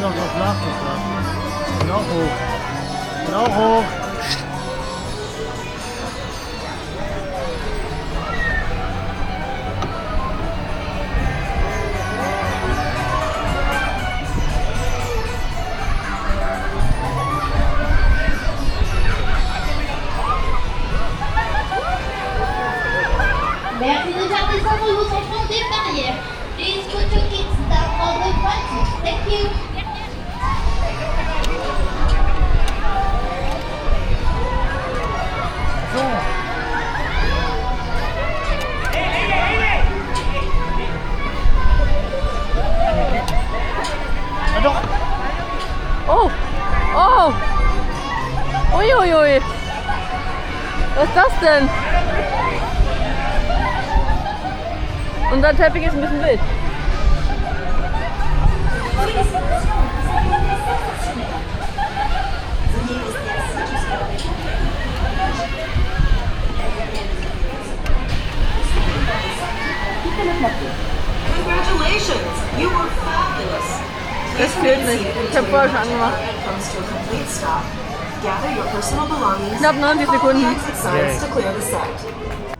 noch das Nachgeschlagen. Und auch hoch. Und auch hoch. Merci de faire descendre vos enfants des barrières. Please put your kids down on the front. Thank you. So. Ja, doch. Oh! Oh! Uiuiui! Was ist das denn? Unser Teppich ist ein bisschen wild. Congratulations, you were fabulous. Das fehlt nicht. Ich habe vorher schon angemacht. Gather your personal belongings. Knapp 90 Follow the Sekunden. exit signs to clear the set.